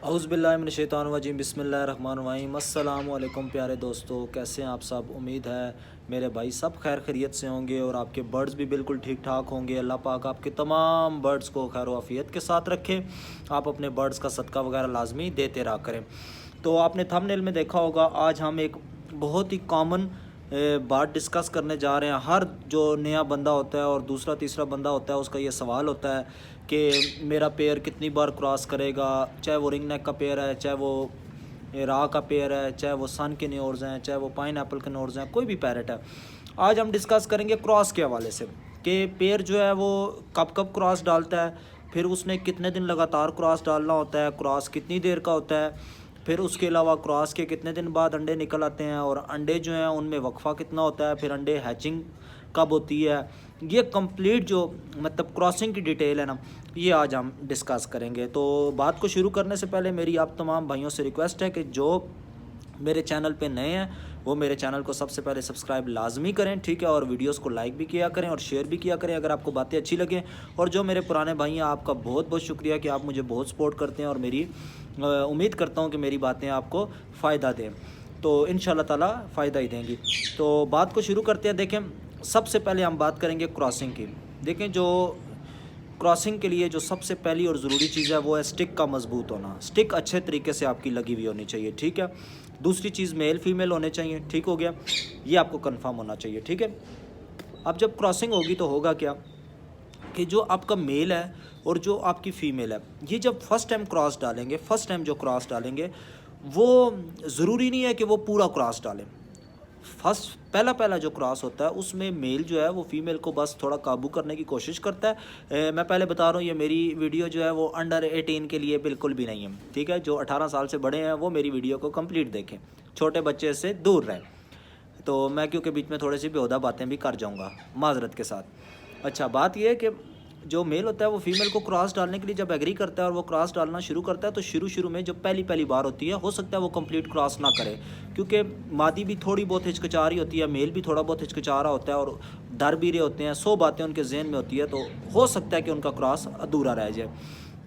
औज़ुबिल्लाहिमिनश्शैतानिर्रजीम बिस्मिल्लाहिर्रहमानिर्रहीम। अस्सलाम वालेकुम प्यारे दोस्तों, कैसे हैं आप सब। उम्मीद है मेरे भाई सब खैर खैरियत से होंगे और आपके बर्ड्स भी बिल्कुल ठीक ठाक होंगे। अल्लाह पाक आपके तमाम बर्ड्स को खैर वाफियत के साथ रखे। आप अपने बर्ड्स का सदका वगैरह लाजमी देते रहा करें। तो आपने थंबनेल में देखा होगा, आज हम एक बहुत ही कॉमन बात डिस्कस करने जा रहे हैं। हर जो नया बंदा होता है और दूसरा तीसरा बंदा होता है, उसका ये सवाल होता है कि मेरा पेयर कितनी बार क्रॉस करेगा। चाहे वो रिंग नेक का पेयर है, चाहे वो रा का पेयर है, चाहे वो सन के नोर्स हैं, चाहे वो पाइन एप्पल के नोर्स हैं, कोई भी पैरेट है। आज हम डिस्कस करेंगे क्रॉस के हवाले से कि पेयर जो है वो कब कब क्रॉस डालता है, फिर उसने कितने दिन लगातार क्रॉस डालना होता है, क्रॉस कितनी देर का होता है, फिर उसके अलावा क्रॉस के कितने दिन बाद अंडे निकल आते हैं और अंडे जो हैं उनमें वक्फा कितना होता है, फिर अंडे हैचिंग कब होती है। ये कंप्लीट जो मतलब क्रॉसिंग की डिटेल है ना, ये आज हम डिस्कस करेंगे। तो बात को शुरू करने से पहले मेरी आप तमाम भाइयों से रिक्वेस्ट है कि जो मेरे चैनल पे नए हैं वो मेरे चैनल को सबसे पहले सब्सक्राइब लाजमी करें, ठीक है, और वीडियोस को लाइक भी किया करें और शेयर भी किया करें अगर आपको बातें अच्छी लगें। और जो मेरे पुराने भाई हैं, आपका बहुत बहुत शुक्रिया कि आप मुझे बहुत सपोर्ट करते हैं और मेरी उम्मीद करता हूँ कि मेरी बातें आपको फ़ायदा दें। तो इंशाल्लाह ताला फ़ायदा ही देंगी। तो बात को शुरू करते हैं। देखें, सबसे पहले हम बात करेंगे क्रॉसिंग की। देखें, जो क्रॉसिंग के लिए जो सबसे पहली और ज़रूरी चीज़ है वो है स्टिक का मजबूत होना। स्टिक अच्छे तरीके से आपकी लगी हुई होनी चाहिए, ठीक है। दूसरी चीज़, मेल फीमेल होने चाहिए, ठीक हो गया, ये आपको कंफर्म होना चाहिए, ठीक है। अब जब क्रॉसिंग होगी तो होगा क्या कि जो आपका मेल है और जो आपकी फ़ीमेल है, ये जब फर्स्ट टाइम क्रॉस डालेंगे, फर्स्ट टाइम जो क्रॉस डालेंगे वो ज़रूरी नहीं है कि वो पूरा क्रॉस डालें। फर्स्ट पहला जो क्रॉस होता है उसमें मेल जो है वो फीमेल को बस थोड़ा काबू करने की कोशिश करता है। मैं पहले बता रहा हूँ, ये मेरी वीडियो जो है वो अंडर 18 के लिए बिल्कुल भी नहीं है, ठीक है। जो 18 साल से बड़े हैं वो मेरी वीडियो को कंप्लीट देखें, छोटे बच्चे से दूर रहें। तो मैं क्योंकि बीच में थोड़ी सी बेहुदा बातें भी कर जाऊँगा, माजरत के साथ। अच्छा, बात यह है कि जो मेल होता है वो फीमेल को क्रॉस डालने के लिए जब एग्री करता है और वो क्रॉस डालना शुरू करता है, तो शुरू में जब पहली बार होती है, हो सकता है वो कंप्लीट क्रॉस ना करे, क्योंकि मादी भी थोड़ी बहुत हिचकिचा रही होती है, मेल भी थोड़ा बहुत हिचकिचा रहा होता है और डर भी रहे होते हैं, 100 बातें उनके जहन में होती है, तो हो सकता है कि उनका क्रॉस अधूरा रह जाए।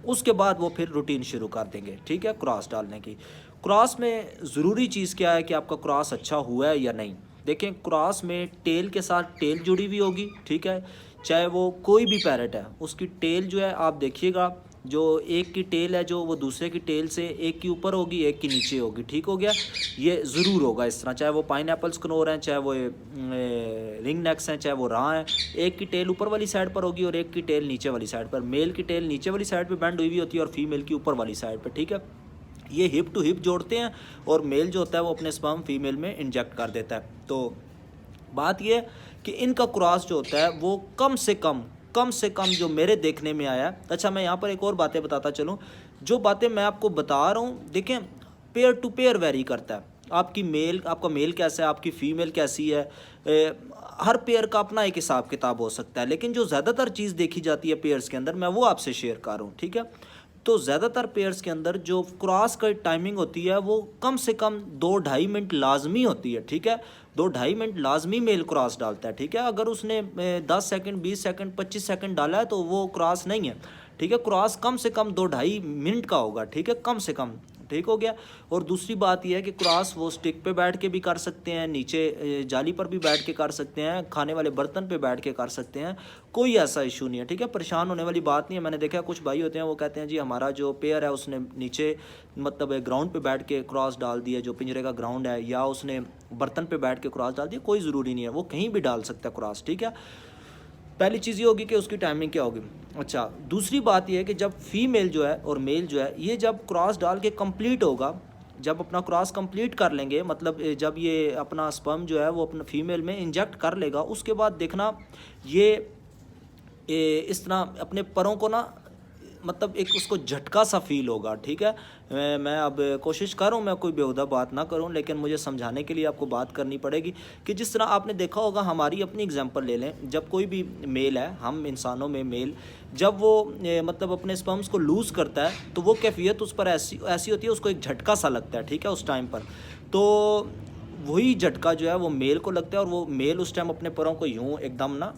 उसके बाद वो फिर रूटीन शुरू कर देंगे, ठीक है, क्रॉस डालने की। क्रॉस में ज़रूरी चीज़ क्या है कि आपका क्रॉस अच्छा हुआ है या नहीं। देखें, क्रॉस में टेल के साथ टेल जुड़ी हुई होगी, ठीक है। चाहे वो कोई भी पैरेट है, उसकी टेल जो है आप देखिएगा, जो एक की टेल है जो वो दूसरे की टेल से एक की ऊपर होगी एक की नीचे होगी, ठीक हो गया। ये ज़रूर होगा इस तरह, चाहे वो पाइन एप्पल स्कनोर हैं, चाहे वो रिंग नेक्स हैं, चाहे वो राह हैं। एक की टेल ऊपर वाली साइड पर होगी और एक की टेल नीचे वाली साइड पर। मेल की टेल नीचे वाली साइड पर बैंड हुई होती है और फीमेल की ऊपर वाली साइड पर, ठीक है। ये हिप टू हिप जोड़ते हैं और मेल जो होता है वो अपने स्पर्म फीमेल में इंजेक्ट कर देता है। तो बात ये कि इनका क्रॉस जो होता है वो कम से कम जो मेरे देखने में आया। अच्छा, मैं यहाँ पर एक और बातें बताता चलूँ। जो बातें मैं आपको बता रहा हूँ, देखें, पेयर टू पेयर वेरी करता है। आपका मेल कैसा है, आपकी फ़ीमेल कैसी है, हर पेयर का अपना एक हिसाब किताब हो सकता है, लेकिन जो ज़्यादातर चीज़ देखी जाती है पेयर्स के अंदर, मैं वो आपसे शेयर कर रहा हूँ, ठीक है। तो ज़्यादातर पेयर्स के अंदर जो क्रॉस का टाइमिंग होती है वो कम से कम 2-2.5 मिनट लाजमी होती है, ठीक है। 2-2.5 मिनट लाजमी मेल क्रॉस डालता है, ठीक है। अगर उसने 10 सेकंड, 20 सेकंड, 25 सेकंड डाला है तो वो क्रॉस नहीं है, ठीक है। क्रॉस कम से कम 2-2.5 मिनट का होगा, ठीक है, कम से कम, ठीक हो गया। और दूसरी बात यह है कि क्रॉस वो स्टिक पे बैठ के भी कर सकते हैं, नीचे जाली पर भी बैठ के कर सकते हैं, खाने वाले बर्तन पे बैठ के कर सकते हैं, कोई ऐसा इशू नहीं है, ठीक है। परेशान होने वाली बात नहीं है। मैंने देखा कुछ भाई होते हैं वो कहते हैं जी हमारा जो पेयर है उसने नीचे मतलब ग्राउंड पे बैठ के क्रॉस डाल दिया, जो पिंजरे का ग्राउंड है, या उसने बर्तन पे बैठ के क्रॉस डाल दिया। कोई ज़रूरी नहीं है, वो कहीं भी डाल सकता है क्रॉस, ठीक है। पहली चीज़ ये होगी कि उसकी टाइमिंग क्या होगी। अच्छा, दूसरी बात ये है कि जब फीमेल जो है और मेल जो है ये जब क्रॉस डाल के कंप्लीट होगा, जब अपना क्रॉस कंप्लीट कर लेंगे, मतलब जब ये अपना स्पर्म जो है वो अपना फीमेल में इंजेक्ट कर लेगा, उसके बाद देखना ये इस तरह अपने परों को ना, मतलब एक उसको झटका सा फील होगा, ठीक है। मैं अब कोशिश कर रहा हूँ मैं कोई बेहुदा बात ना करूँ, लेकिन मुझे समझाने के लिए आपको बात करनी पड़ेगी कि जिस तरह आपने देखा होगा, हमारी अपनी एग्जांपल ले लें। जब कोई भी मेल है, हम इंसानों में मेल, जब वो मतलब अपने स्पर्म्स को लूज़ करता है तो वो कैफियत उस पर ऐसी होती है, उसको एक झटका सा लगता है, ठीक है, उस टाइम पर। तो वही झटका जो है वो मेल को लगता है और वो मेल उस टाइम अपने परों को यूँ एकदम ना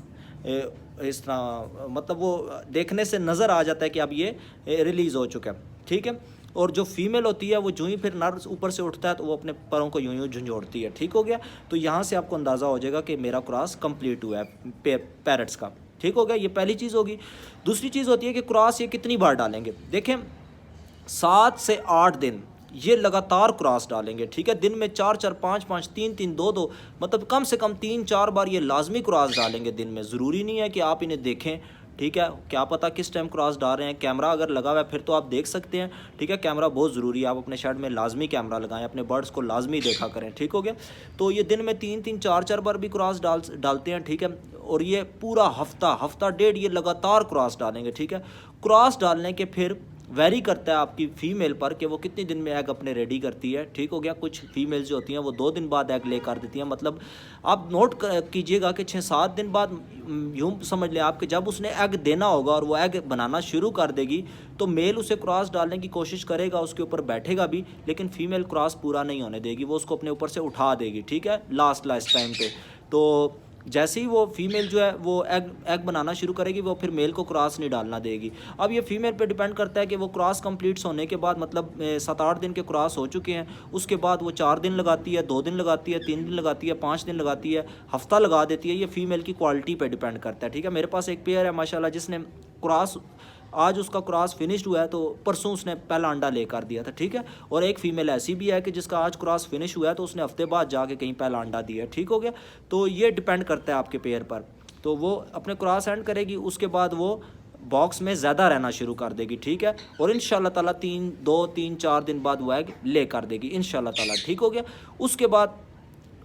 इस तरह, मतलब वो देखने से नज़र आ जाता है कि अब ये रिलीज़ हो चुका है, ठीक है। और जो फीमेल होती है वो जो ही फिर नर ऊपर से उठता है तो वो अपने परों को यूं यूं झंझोड़ती है। ठीक हो गया। तो यहाँ से आपको अंदाज़ा हो जाएगा कि मेरा क्रॉस कंप्लीट हुआ है पैरट्स का। ठीक हो गया, ये पहली चीज़ होगी। दूसरी चीज़ होती है कि क्रॉस ये कितनी बार डालेंगे। देखें 7 से 8 दिन ये लगातार क्रॉस डालेंगे। ठीक है, दिन में 4-4, 5-5, 3-3, 2-2, मतलब कम से कम 3-4 बार ये लाजमी क्रॉस डालेंगे दिन में। ज़रूरी नहीं है कि आप इन्हें देखें। ठीक है, क्या पता किस टाइम क्रॉस डाल रहे हैं। कैमरा अगर लगा हुआ है फिर तो आप देख सकते हैं। ठीक है, कैमरा बहुत ज़रूरी है, आप अपने शेड में लाजमी कैमरा लगाएं, अपने बर्ड्स को लाजमी देखा करें। ठीक हो गया। तो ये दिन में 3-3, 4-4 बार भी क्रॉस डालते हैं। ठीक है, और ये पूरा हफ्ता डेढ़ ये लगातार क्रॉस डालेंगे। ठीक है, क्रॉस डालने के फिर वेरी करता है आपकी फ़ीमेल पर कि वो कितने दिन में एग अपने रेडी करती है। ठीक हो गया। कुछ फीमेल्स जो होती हैं वो 2 दिन बाद एग ले कर देती हैं। मतलब आप नोट कीजिएगा कि 6-7 दिन बाद यूँ समझ लें आपके जब उसने एग देना होगा और वो एग बनाना शुरू कर देगी तो मेल उसे क्रॉस डालने की कोशिश करेगा, उसके ऊपर बैठेगा भी, लेकिन फ़ीमेल क्रॉस पूरा नहीं होने देगी, वो उसको अपने ऊपर से उठा देगी। ठीक है, लास्ट टाइम पे। तो जैसे ही वो फीमेल जो है वो एग बनाना शुरू करेगी वो फिर मेल को क्रॉस नहीं डालना देगी। अब ये फीमेल पे डिपेंड करता है कि वो क्रॉस कंप्लीट्स होने के बाद, मतलब 7-8 दिन के क्रॉस हो चुके हैं, उसके बाद वो 4 दिन लगाती है, 2 दिन लगाती है, 3 दिन लगाती है, 5 दिन लगाती है, हफ्ता लगा देती है। ये फीमेल की क्वालिटी पे डिपेंड करता है। ठीक है, मेरे पास एक पेयर है माशाल्लाह जिसने क्रॉस, आज उसका क्रॉस फिनिश्ड हुआ है तो परसों उसने पहला अंडा लेकर दिया था। ठीक है, और एक फ़ीमेल ऐसी भी है कि जिसका आज क्रॉस फिनिश हुआ है तो उसने हफ्ते बाद जाके कहीं पहला अंडा दिया है। ठीक हो गया। तो ये डिपेंड करता है आपके पेयर पर। तो वो अपने क्रॉस एंड करेगी, उसके बाद वो बॉक्स में ज़्यादा रहना शुरू कर देगी। ठीक है, और इंशाल्लाह ताला 2-3-4 दिन बाद वो एग ले कर देगी इंशाल्लाह ताला। ठीक हो गया। उसके बाद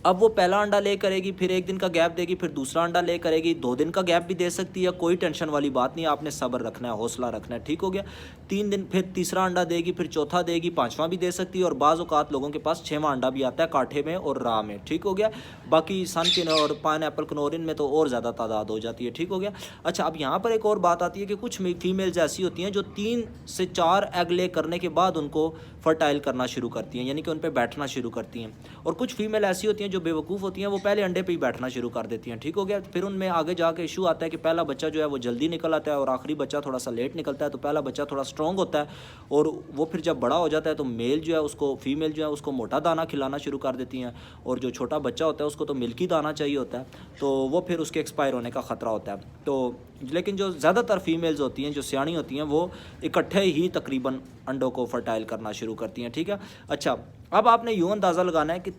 अब वो पहला अंडा ले करेगी, फिर 1 दिन का गैप देगी, फिर दूसरा अंडा ले करेगी, 2 दिन का गैप भी दे सकती है, कोई टेंशन वाली बात नहीं है, आपने सब्र रखना है, हौसला रखना है। ठीक हो गया। 3 दिन फिर तीसरा अंडा देगी, फिर चौथा देगी, 5वां भी दे सकती है, और बाज़ औक़ात लोगों के पास 6वां अंडा भी आता है काठे में और राह में। ठीक हो गया। बाकी सन के और पाइनएप्पल कनोरिन में तो और ज़्यादा तादाद हो जाती है। ठीक हो गया। अच्छा, अब यहाँ पर एक और बात आती है कि कुछ फीमेल्स ऐसी होती हैं जो 3 से 4 एग ले करने के बाद उनको फर्टाइल करना शुरू करती हैं, यानी कि उन पर बैठना शुरू करती हैं। और कुछ फीमेल ऐसी होती हैं जो बेवकूफ़ होती हैं, वो पहले अंडे पे ही बैठना शुरू कर देती हैं। ठीक हो गया। फिर उनमें आगे जाके इशू आता है कि पहला बच्चा जो है वो जल्दी निकल आता है और आखिरी बच्चा थोड़ा सा लेट निकलता है। तो पहला बच्चा थोड़ा स्ट्रॉन्ग होता है और वो फिर जब बड़ा हो जाता है तो मेल जो है उसको, फीमेल जो है उसको मोटा दाना खिलाना शुरू कर देती हैं, और जो छोटा बच्चा होता है उसको तो मिल्की दाना चाहिए होता है, तो वो फिर उसके एक्सपायर होने का ख़तरा होता है। तो लेकिन जो ज़्यादातर फीमेल्स होती हैं जो सियाणी होती हैं वो इकट्ठे ही तकरीबन अंडों को फर्टाइल करना शुरू करती हैं। ठीक है। अच्छा, अब आपने यूँ अंदाज़ा लगाना है कि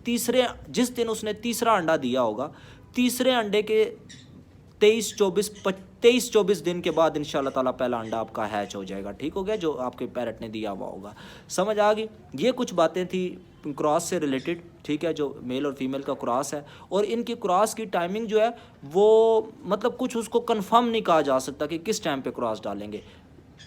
जिस दिन उसने तीसरा अंडा दिया होगा, तीसरे अंडे के 23-24 दिन के बाद इंशाल्लाह ताला पहला अंडा आपका हैच हो जाएगा। ठीक हो गया, जो आपके पैरट ने दिया हुआ होगा। समझ आ गई। ये कुछ बातें थी क्रॉस से रिलेटेड। ठीक है, जो मेल और फीमेल का क्रॉस है, और इनकी क्रॉस की टाइमिंग जो है वो मतलब कुछ उसको कंफर्म नहीं कहा जा सकता कि किस टाइम पे क्रॉस डालेंगे।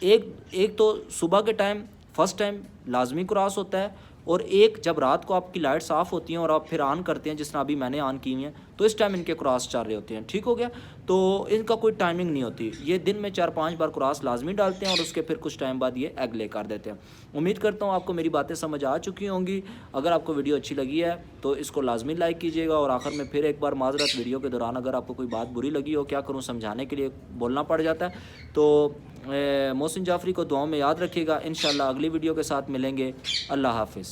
एक तो सुबह के टाइम फर्स्ट टाइम लाजमी क्रॉस होता है, और एक जब रात को आपकी लाइट्स ऑफ होती हैं और आप फिर ऑन करते हैं, जिस तरह अभी मैंने ऑन की हुई हैं, तो इस टाइम इनके क्रॉस चल रहे होते हैं। ठीक हो गया। तो इनका कोई टाइमिंग नहीं होती, ये दिन में 4-5 बार क्रॉस लाजमी डालते हैं और उसके फिर कुछ टाइम बाद ये एग ले कर देते हैं। उम्मीद करता हूँ आपको मेरी बातें समझ आ चुकी होंगी। अगर आपको वीडियो अच्छी लगी है तो इसको लाजमी लाइक कीजिएगा, और आखिर में फिर एक बार माजरत, वीडियो के दौरान अगर आपको कोई बात बुरी लगी हो, क्या करूँ समझाने के लिए बोलना पड़ जाता है, तो मोहसिन जाफरी को दुआओं में याद रखिएगा। इंशाल्लाह अगली वीडियो के साथ मिलेंगे। अल्लाह हाफिज़।